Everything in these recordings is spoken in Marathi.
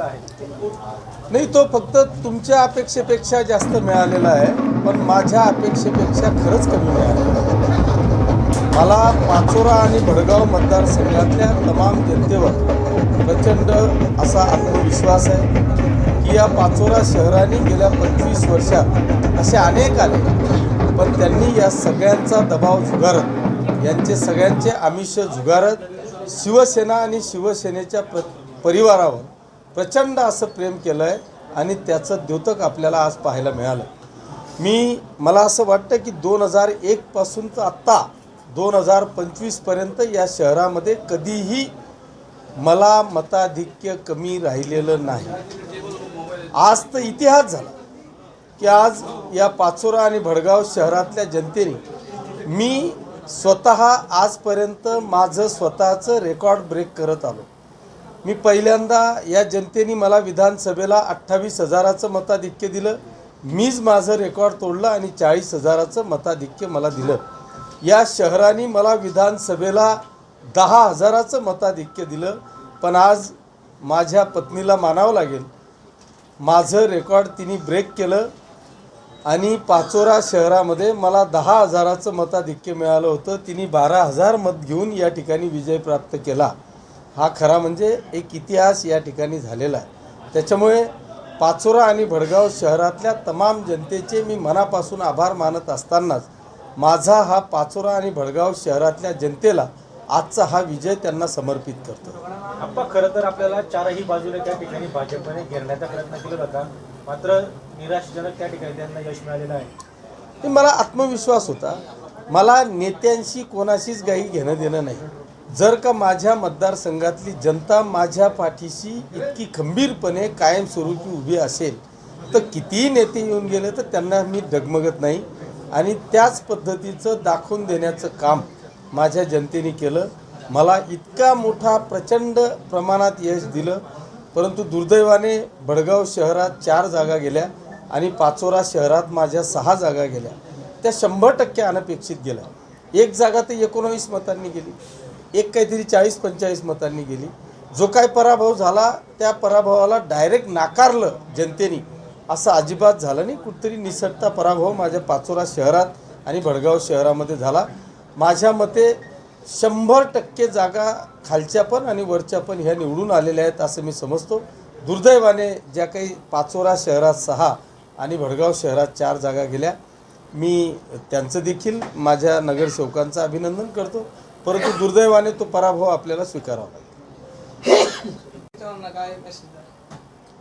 मिळालेला आहे? नाही, तो फक्त तुमच्या अपेक्षेपेक्षा जास्त मिळालेला आहे, पण माझ्या अपेक्षेपेक्षा खरंच कमी मिळालेला आहे. मला पाचोरा आणि भडगाव मतदारसंघातल्या तमाम जनतेवर प्रचंड असा आत्मविश्वास आहे की या पाचोरा शहराने गेल्या 25 वर्षात असे अनेक आले, पण त्यांनी या सगळ्यांचा दबाव झुगारत, यांचे सगळ्यांचे आमिष झुगारत शिवसेना आणि शिवसेनेच्या परिवारावर प्रचंड असं प्रेम केलं आहे आणि त्याचं द्योतक आपल्याला आज पाहायला मिळालं. मला असं वाटतं की 2001 पासून तर आत्ता 2025 पर्यंत या शहरामध्ये कधीही मला मताधिक्य कमी राहिलेलं नाही. आज तर इतिहास झाला की आज या पाचोरा आणि भडगाव शहरातल्या जनतेने मी स्वतः आजपर्यंत माझं स्वतःचं रेकॉर्ड ब्रेक करत आलो. मी पहिल्यांदा या जनतेने मला विधानसभेला 28,000चं मताधिक्य दिलं. मीच माझं रेकॉर्ड तोडलं आणि 40,000चं मताधिक्य मला दिलं. या शहराने मला विधानसभेला 10,000चं मताधिक्य दिलं. पण आज माझ्या पत्नीला मानावं लागेल, माझं रेकॉर्ड तिने ब्रेक केलं आणि पाचोरा शहरामध्ये मला 10,000चं मताधिक्य मिळालं होतं. तिने 12,000 मत घेऊन या ठिकाणी विजय प्राप्त केला. हा खरा म्हणजे एक इतिहास या ठिकाणी झालेला आहे. त्याच्यामुळे पाचोरा आणि भडगाव शहरातल्या तमाम जनतेचे मी मनापासून आभार मानत असतानाच माझा हा पाचोरा आणि भडगाव शहरातल्या जनतेला आजचा हा विजय त्यांना समर्पित करतो. आप्पा, खरं तर आपल्याला चारही बाजूने त्या ठिकाणी भाजपने घेरण्याचा प्रयत्न केला होता, मात्र निराशाजनक त्या ठिकाणी त्यांना यश मिळालेलं आहे. मला आत्मविश्वास होता. मला नेत्यांशी कोणाशीच काही घेणं देणं नाही. जर का माझ्या मतदारसंघातली जनता माझ्या पाठीशी इतकी खंबीरपणे कायमस्वरूपी उभी असेल तर कितीही नेते येऊन गेले तर त्यांना मी डगमगत नाही. आणि त्याच पद्धतीचं दाखवून देण्याचं काम माझ्या जनतेने केलं. मला इतका मोठा प्रचंड प्रमाणात यश दिलं, परंतु दुर्दैवाने भडगाव शहरात 4 जागा गेल्या आणि पाचोरा शहरात माझ्या 6 जागा गेल्या. त्या 100% अनपेक्षित गेल्या. एक जागा तर 19 मतांनी गेली, एक काहीतरी 40-45 मतांनी गेली. जो काय पराभव झाला त्या पराभवाला डायरेक्ट नाकारलं जनतेने असं अजिबात झालं नाही. कुठेतरी निसटता पराभव माझ्या पाचोरा शहरात आणि भडगाव शहरामध्ये झाला. माझ्या मते 100% जागा खालच्या पण आणि वरच्या पण ह्या निवडून आलेल्या आहेत असं मी समजतो. दुर्दैवाने ज्या काही पाचोरा शहरात 6 आणि भडगाव शहरात 4 जागा गेल्या, मी त्यांचं देखील माझ्या नगरसेवकांचं अभिनंदन करतो, परंतु दुर्दैवाने तो पराभव आपल्याला स्वीकारावा लागेल.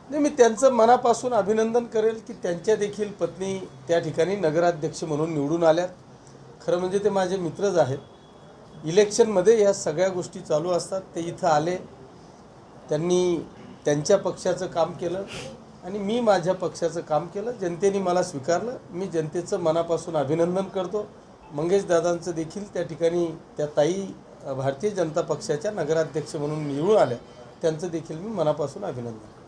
नाही, मी त्यांचं मनापासून अभिनंदन करेल की त्यांच्या देखील पत्नी त्या ठिकाणी नगराध्यक्ष म्हणून निवडून आल्यात. खरं म्हणजे ते माझे मित्रच आहेत. इलेक्शनमध्ये या सगळ्या गोष्टी चालू असतात. ते इथं आले, त्यांनी त्यांच्या पक्षाचं काम केलं आणि मी माझ्या पक्षाचं काम केलं. जनतेने मला स्वीकारलं. मी जनतेचं मनापासून अभिनंदन करतो. मंगेश दादांचं देखील त्या ठिकाणी त्या ताई भारतीय जनता पक्षाच्या नगराध्यक्ष म्हणून निवडून आल्या, त्यांचं देखील मी मनापासून अभिनंदन करतो.